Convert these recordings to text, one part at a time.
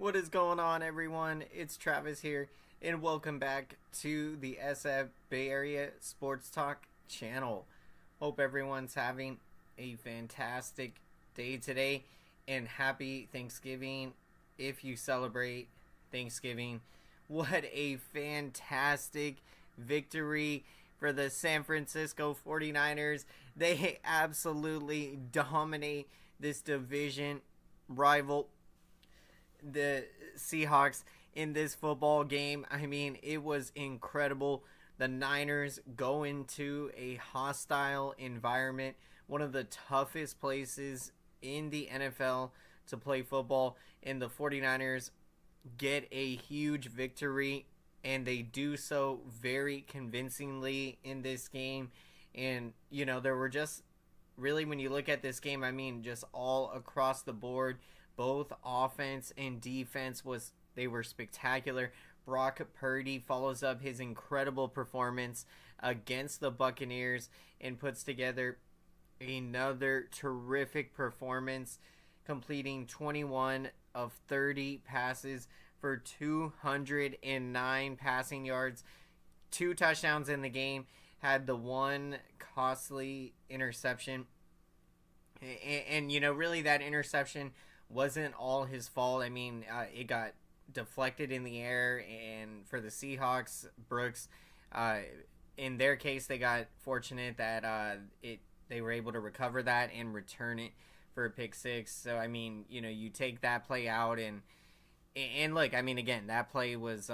What is going on, everyone? It's Travis here, and welcome back to the SF Bay Area SportsTalk channel. Hope everyone's having a fantastic day today, and happy Thanksgiving if you celebrate Thanksgiving. What a fantastic victory for the San Francisco 49ers. They absolutely dominate this division rival, the Seahawks, in this football game. I mean, it was incredible. The Niners go into a hostile environment, one of the toughest places in the NFL to play football, and the 49ers get a huge victory, and they do so very convincingly in this game. And, you know, there were just really, when you look at this game, I mean, just all across the board, both offense and defense they were spectacular. Brock Purdy follows up his incredible performance against the Buccaneers and puts together another terrific performance, completing 21 of 30 passes for 209 passing yards, 2 touchdowns in the game, had the one costly interception. And you know, really that interception wasn't all his fault. I mean, it got deflected in the air, and for the Seahawks, Brooks, in their case, they got fortunate that they were able to recover that and return it for a pick six. So, I mean, you know, you take that play out, and look, I mean, again, that play was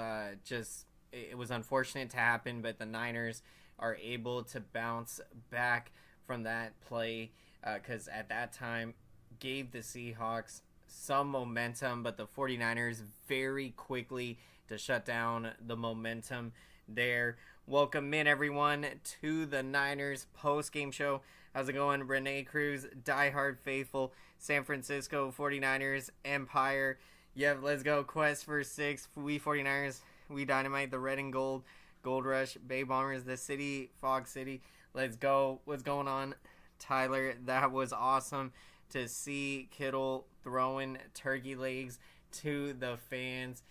it was unfortunate to happen, but the Niners are able to bounce back from that play, because at that time gave the Seahawks some momentum, but the 49ers very quickly to shut down the momentum there. Welcome in, everyone, to the Niners post-game show. How's it going? Renee Cruz, diehard faithful, San Francisco 49ers Empire. Yep, let's go. Quest for 6. We 49ers, we dynamite the red and gold. Gold Rush, Bay Bombers, the city, Fog City. Let's go. What's going on, Tyler? That was awesome to see Kittle throwing turkey legs to the fans.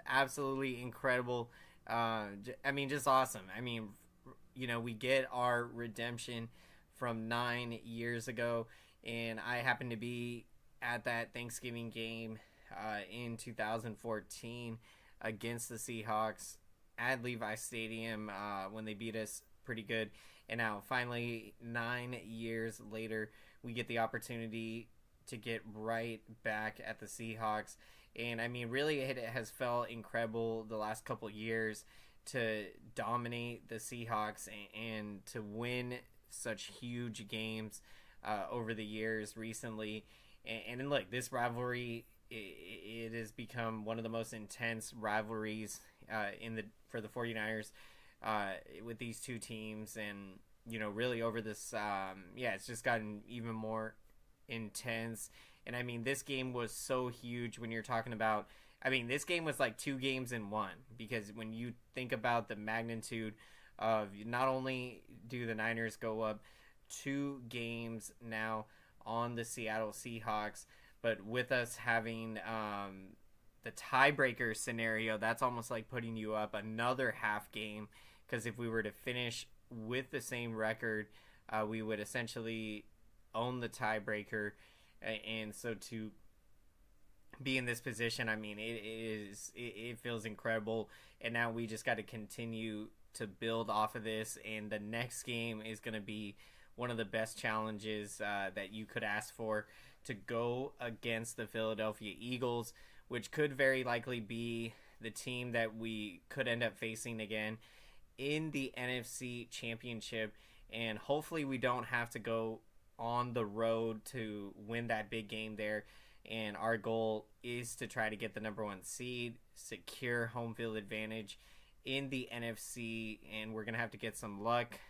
Absolutely incredible. I mean, just awesome. I mean, you know, we get our redemption from 9 years ago, and I happened to be at that Thanksgiving game in 2014 against the Seahawks at Levi Stadium when they beat us pretty good. And now finally 9 years later, we get the opportunity to get right back at the Seahawks. And I mean, really, it has felt incredible the last couple years to dominate the Seahawks and to win such huge games over the years recently. And look, this rivalry, it has become one of the most intense rivalries for the 49ers with these two teams. And, you know, really over this, it's just gotten even more intense. And I mean, this game was so huge when you're talking about, I mean, this game was like 2 games in one, because when you think about the magnitude of, not only do the Niners go up 2 games now on the Seattle Seahawks, but with us having the tiebreaker scenario, that's almost like putting you up another half game, because if we were to finish with the same record, we would essentially own the tiebreaker. And so to be in this position, I mean, it feels incredible. And now we just got to continue to build off of this, and the next game is going to be one of the best challenges that you could ask for, to go against the Philadelphia Eagles, which could very likely be the team that we could end up facing again in the NFC Championship. And hopefully we don't have to go on the road to win that big game there. And our goal is to try to get the number 1 seed, secure home field advantage in the NFC, and we're going to have to get some luck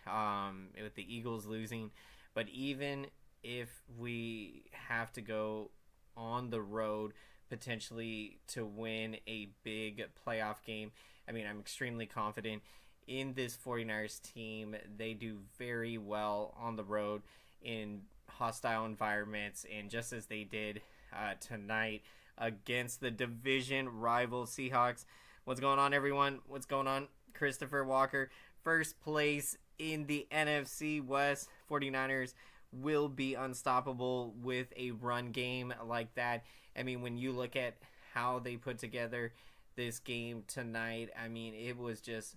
with the Eagles losing. But even if we have to go on the road potentially to win a big playoff game, I mean, I'm extremely confident in this 49ers team. They do very well on the road in hostile environments, and just as they did tonight against the division rival Seahawks. What's going on, everyone? What's going on? Christopher Walker, first place in the NFC West. 49ers will be unstoppable with a run game like that. I mean, when you look at how they put together this game tonight, I mean, it was just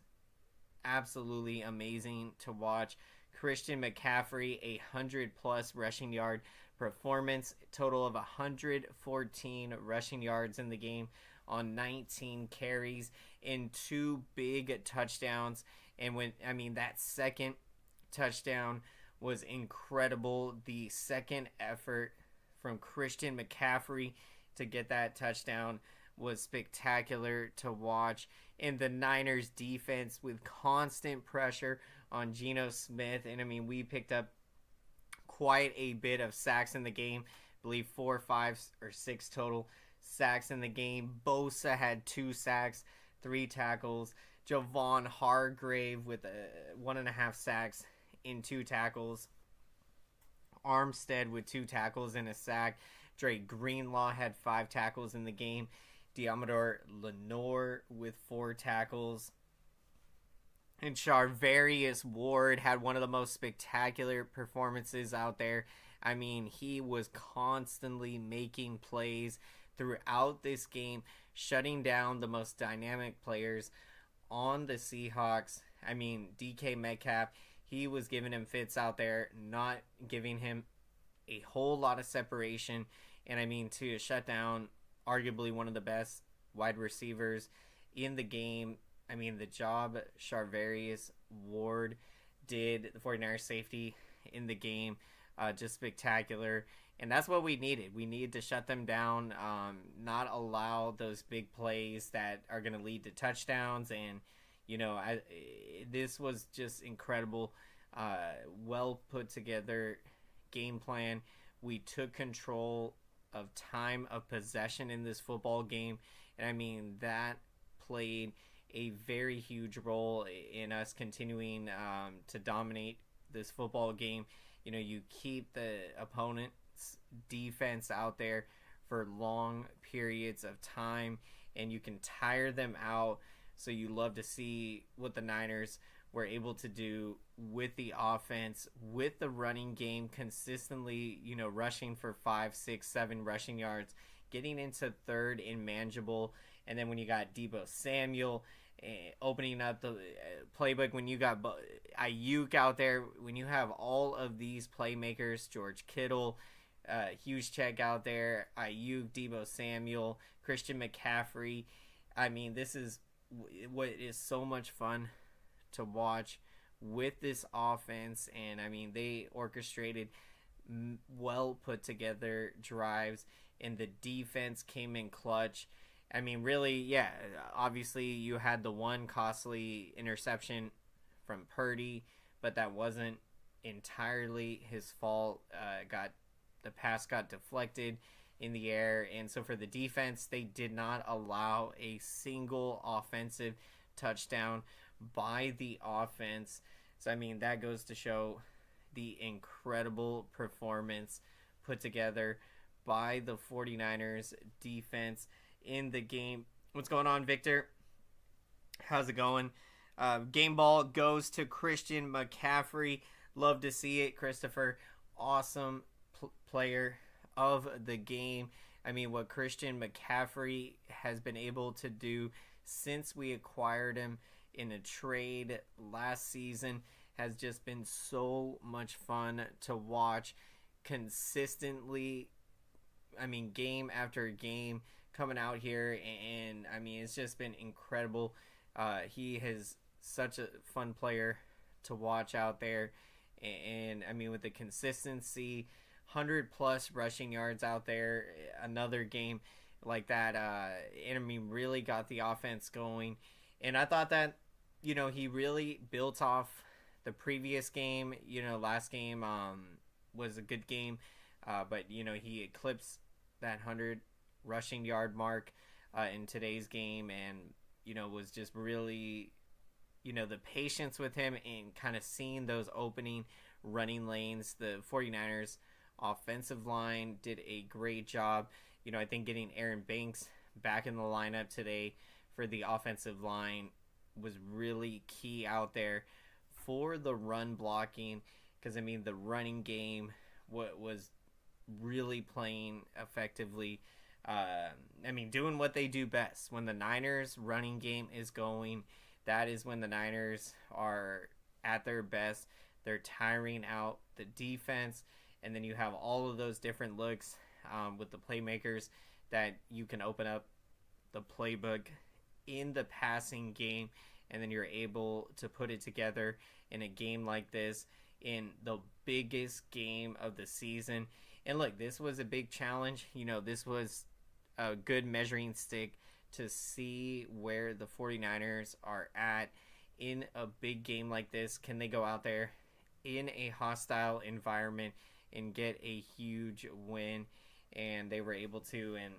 absolutely amazing to watch. Christian McCaffrey, 100-plus rushing yard performance, total of 114 rushing yards in the game on 19 carries and 2 big touchdowns. And that second touchdown was incredible. The second effort from Christian McCaffrey to get that touchdown was spectacular to watch. And the Niners defense with constant pressure on Geno Smith. And we picked up quite a bit of sacks in the game. I believe 4, 5, or 6 total sacks in the game. Bosa had 2 sacks, 3 tackles. Javon Hargrave with 1.5 sacks in 2 tackles. Armstead with 2 tackles and a sack. Dre Greenlaw had 5 tackles in the game. Deommodore Lenoir with 4 tackles. And Charvarius Ward had one of the most spectacular performances out there. I mean, he was constantly making plays throughout this game, shutting down the most dynamic players on the Seahawks. I mean, DK Metcalf, he was giving him fits out there, not giving him a whole lot of separation. And I mean, to shut down arguably one of the best wide receivers in the game. I mean, the job Charvarius Ward did, the 49ers safety in the game, just spectacular. And that's what we needed. We needed to shut them down, not allow those big plays that are going to lead to touchdowns. And, this was just incredible. Well put together game plan. We took control of time of possession in this football game. And I mean, that played a very huge role in us continuing to dominate this football game. You keep the opponent's defense out there for long periods of time, and you can tire them out. So you love to see what the Niners were able to do with the offense, with the running game, consistently, rushing for 5, 6, 7 rushing yards, getting into third and manageable. And then when you got Deebo Samuel opening up the playbook, when you got Ayuk out there, when you have all of these playmakers, George Kittle, huge check out there, Ayuk, Deebo Samuel, Christian McCaffrey. I mean, this is what is so much fun to watch with this offense. And I mean, they orchestrated well put together drives, and the defense came in clutch. I mean, really, yeah, obviously you had the one costly interception from Purdy, but that wasn't entirely his fault. The pass got deflected in the air, and so for the defense, they did not allow a single offensive touchdown by the offense. So, I mean, that goes to show the incredible performance put together by the 49ers defense in the game. What's going on, Victor? How's it going? Game ball goes to Christian McCaffrey. Love to see it, Christopher. Awesome player of the game. I mean, what Christian McCaffrey has been able to do since we acquired him in a trade last season has just been so much fun to watch consistently. I mean, game after game coming out here, and I mean, it's just been incredible. He is such a fun player to watch out there, and I mean, with the consistency, 100+ rushing yards out there, another game like that, and I mean, really got the offense going. And I thought that, he really built off the previous game. Last game was a good game, but he eclipsed that 100 rushing yard mark in today's game, and was just really, the patience with him and kind of seeing those opening running lanes. The 49ers offensive line did a great job I think getting Aaron Banks back in the lineup today for the offensive line was really key out there for the run blocking, because the running game was really playing effectively. Doing what they do best. When the Niners running game is going, that is when the Niners are at their best. They're tiring out the defense, and then you have all of those different looks with the playmakers that you can open up the playbook in the passing game, and then you're able to put it together in a game like this, in the biggest game of the season. And look, this was a big challenge. This was a good measuring stick to see where the 49ers are at in a big game like this. Can they go out there in a hostile environment and get a huge win? And they were able to, and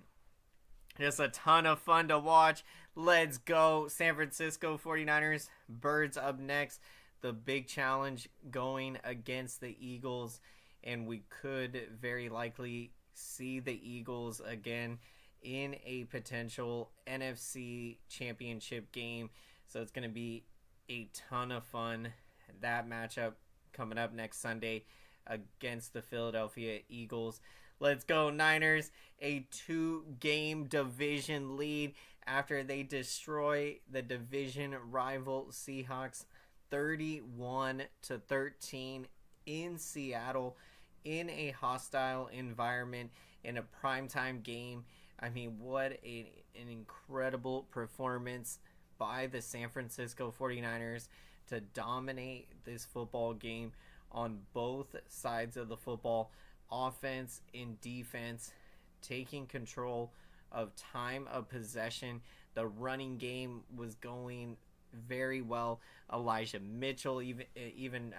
just a ton of fun to watch. Let's go San Francisco 49ers. Birds up next. The big challenge going against the Eagles, and we could very likely see the Eagles again in a potential NFC championship game. So it's going to be a ton of fun. That matchup coming up next Sunday against the Philadelphia Eagles. Let's go Niners. A 2-game division lead after they destroy the division rival Seahawks 31-13 in Seattle in a hostile environment in a primetime game. What an incredible performance by the San Francisco 49ers to dominate this football game on both sides of the football, offense and defense, taking control of time of possession. The running game was going very well. Elijah Mitchell, even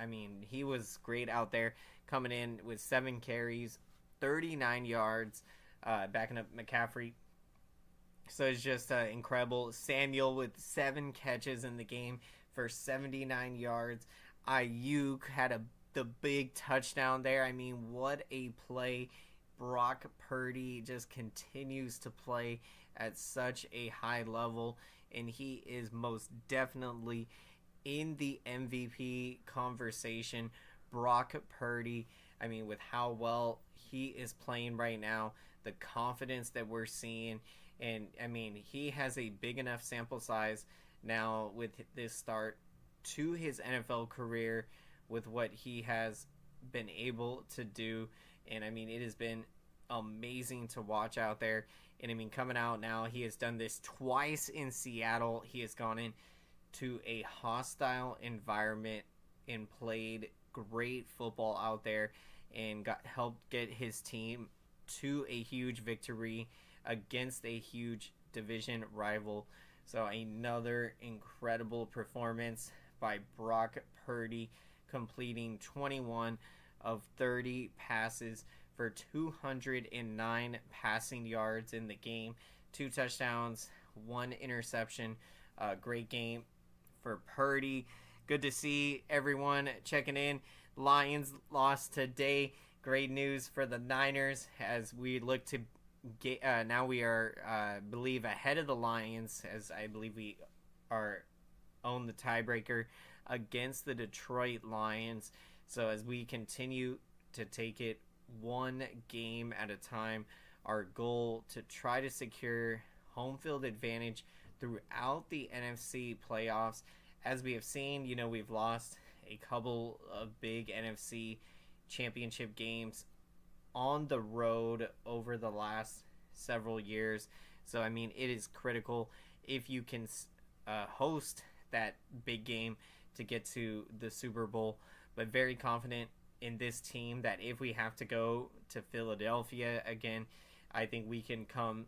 he was great out there, coming in with 7 carries, 39 yards, backing up McCaffrey. So it's just incredible. Samuel with 7 catches in the game for 79 yards. Ayuk had the big touchdown there. What a play. Brock Purdy just continues to play at such a high level, and he is most definitely in the MVP conversation. Brock Purdy, with how well he is playing right now, the confidence that we're seeing, and he has a big enough sample size now with this start to his NFL career with what he has been able to do. And it has been amazing to watch out there. And coming out now, he has done this twice in Seattle. He has gone into a hostile environment and played great football out there and helped get his team to a huge victory against a huge division rival. So another incredible performance by Brock Purdy, completing 21 of 30 passes for 209 passing yards in the game, 2 touchdowns, 1 interception. Great game for Purdy. Good to see everyone checking in. Lions lost today. Great news for the Niners as we look to get. Now we are, believe, ahead of the Lions, as I believe we own the tiebreaker against the Detroit Lions. So as we continue to take it one game at a time, our goal to try to secure home field advantage throughout the NFC playoffs. As we have seen, we've lost a couple of big NFC championship games on the road over the last several years. So, it is critical if you can host that big game to get to the Super Bowl. But very confident in this team that if we have to go to Philadelphia again, I think we can come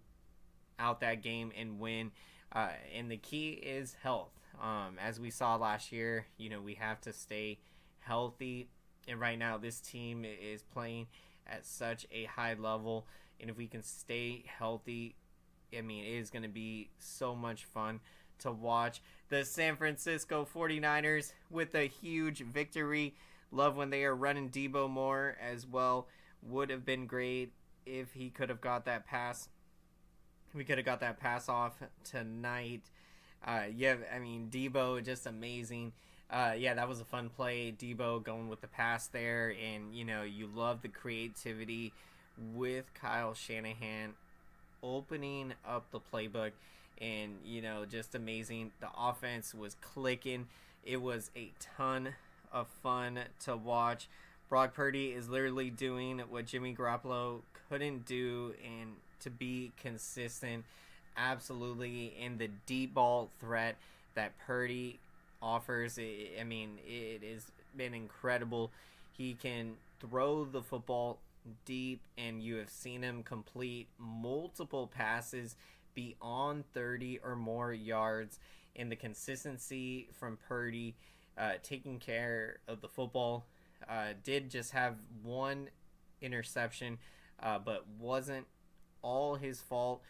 out that game and win. And the key is health. As we saw last year, we have to stay healthy. And right now, this team is playing at such a high level. And if we can stay healthy, it is going to be so much fun to watch. The San Francisco 49ers with a huge victory. Love when they are running Debo Moore as well. Would have been great if he could have got that pass. We could have got that pass off tonight. Debo, just amazing. That was a fun play. Debo going with the pass there, and, you love the creativity with Kyle Shanahan opening up the playbook, and, just amazing. The offense was clicking. It was a ton of fun to watch. Brock Purdy is literally doing what Jimmy Garoppolo couldn't do, and to be consistent, absolutely, in the deep ball threat that Purdy offers. It has been incredible. He can throw the football deep, and you have seen him complete multiple passes beyond 30 or more yards. And the consistency from Purdy, taking care of the football, did just have one interception, but wasn't all his fault.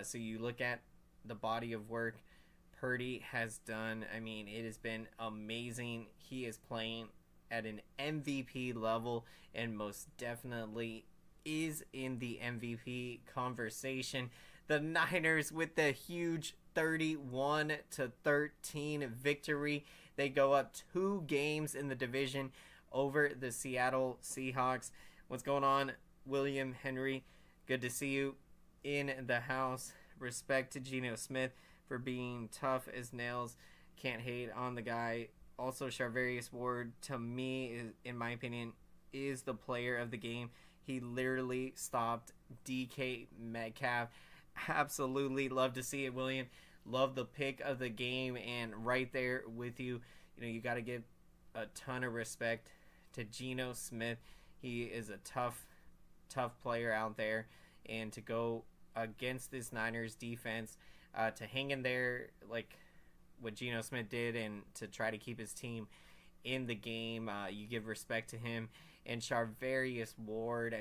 So you look at the body of work Purdy has done. It has been amazing. He is playing at an MVP level, and most definitely is in the MVP conversation. The Niners with the huge 31-13 victory. They go up 2 games in the division over the Seattle Seahawks. What's going on, William Henry? Good to see you in the house. Respect to Geno Smith for being tough as nails. Can't hate on the guy. Also, Charvarius Ward, to me, in my opinion, is the player of the game. He literally stopped DK Metcalf. Absolutely love to see it, William. Love the pick of the game, and right there with you. You got to give a ton of respect to Geno Smith. He is a tough player out there, and to go against this Niners defense, to hang in there like what Geno Smith did, and to try to keep his team in the game, you give respect to him. And Charvarius Ward,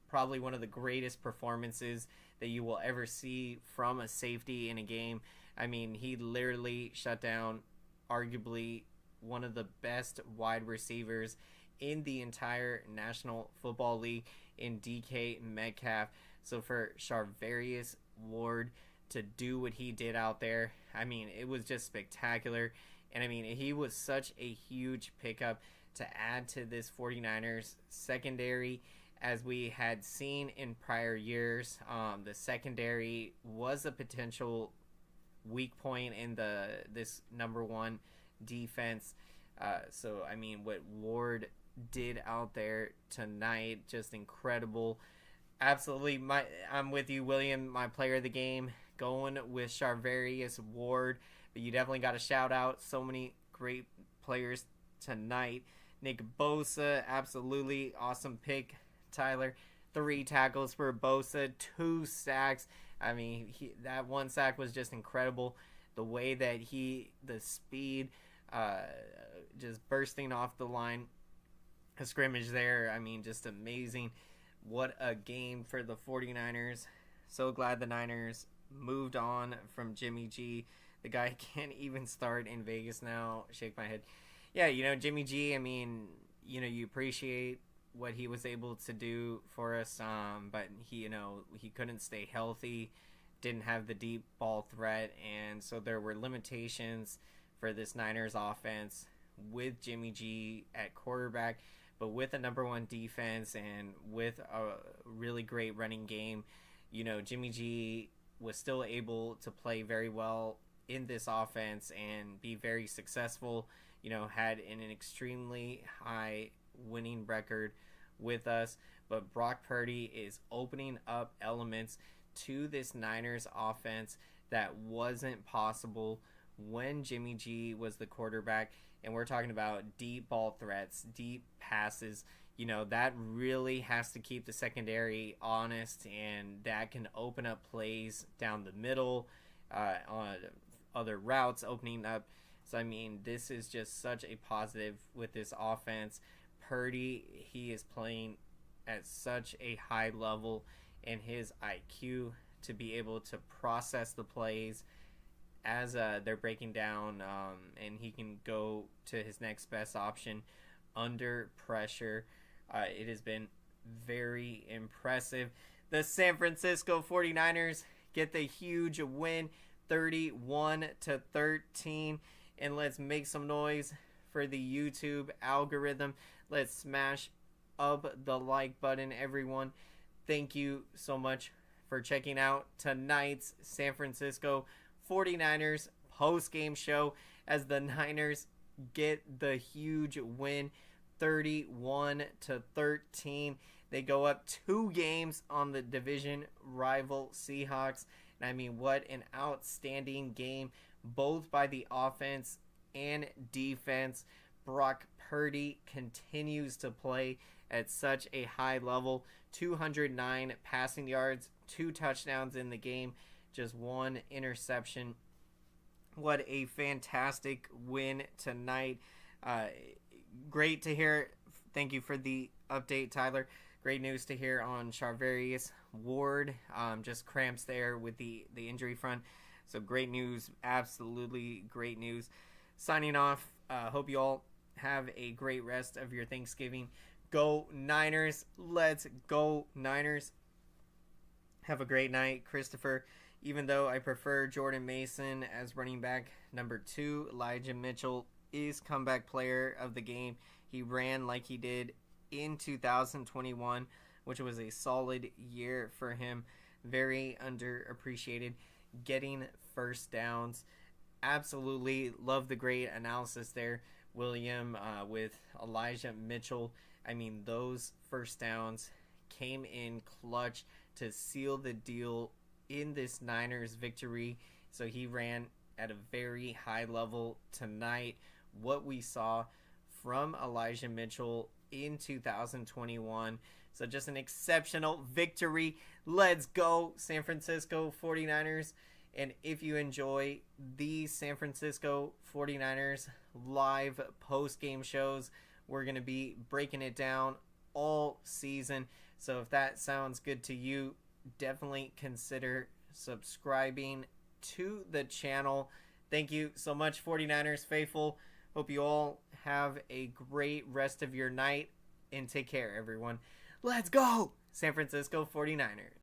probably one of the greatest performances that you will ever see from a safety in a game. He literally shut down arguably one of the best wide receivers in the entire National Football League in DK Metcalf. So for Charvarius Ward to do what he did out there, it was just spectacular. And he was such a huge pickup to add to this 49ers secondary. As we had seen in prior years, the secondary was a potential weak point in this number one defense. What Ward did out there tonight, just incredible. Absolutely, I'm with you, William. My player of the game, going with Charvarius Ward. But you definitely got to shout out so many great players tonight. Nick Bosa, absolutely awesome pick. Tyler, 3 tackles for Bosa, 2 sacks. That one sack was just incredible. The way that the speed, just bursting off the line of scrimmage there. Just amazing. What a game for the 49ers. So glad the Niners moved on from Jimmy G. The guy can't even start in Vegas now. Shake my head. Yeah, Jimmy G, you appreciate what he was able to do for us, but he couldn't stay healthy, didn't have the deep ball threat, and so there were limitations for this Niners offense with Jimmy G at quarterback. But with a number one defense and with a really great running game, Jimmy G was still able to play very well in this offense and be very successful. Had an extremely high winning record with us. But Brock Purdy is opening up elements to this Niners offense that wasn't possible when Jimmy G was the quarterback. And we're talking about deep ball threats, deep passes. That really has to keep the secondary honest, and that can open up plays down the middle, on other routes opening up. So, this is just such a positive with this offense. Purdy, he is playing at such a high level, and his IQ to be able to process the plays as they're breaking down, and he can go to his next best option under pressure. It has been very impressive. The San Francisco 49ers get the huge win, 31-13. And let's make some noise for the YouTube algorithm. Let's smash up the like button, everyone. Thank you so much for checking out tonight's San Francisco 49ers post-game show as the Niners get the huge win, 31-13. They go up 2 games on the division rival Seahawks. And I mean, what an outstanding game, both by the offense and defense. Brock Purdy continues to play at such a high level. 209 passing yards, 2 touchdowns in the game, just 1 interception. What a fantastic win tonight. Great to hear. Thank you for the update, Tyler. Great news to hear on Charvarius Ward. Just cramps there with the injury front. So great news. Absolutely great news. Signing off. Hope you all have a great rest of your Thanksgiving. Go Niners. Let's go Niners. Have a great night, Christopher. Even though I prefer Jordan Mason as running back number 2, Elijah Mitchell is comeback player of the game. He ran like he did in 2021, which was a solid year for him. Very underappreciated, getting first downs. Absolutely love the great analysis there, William, with Elijah Mitchell. I mean, those first downs came in clutch to seal the deal in this Niners victory. So he ran at a very high level tonight. What we saw from Elijah Mitchell in 2021. So just an exceptional victory. Let's go San Francisco 49ers. And if you enjoy the San Francisco 49ers live post-game shows, we're going to be breaking it down all season. So if that sounds good to you, definitely consider subscribing to the channel. Thank you so much, 49ers faithful. Hope you all have a great rest of your night, and take care, everyone. Let's go, San Francisco 49ers.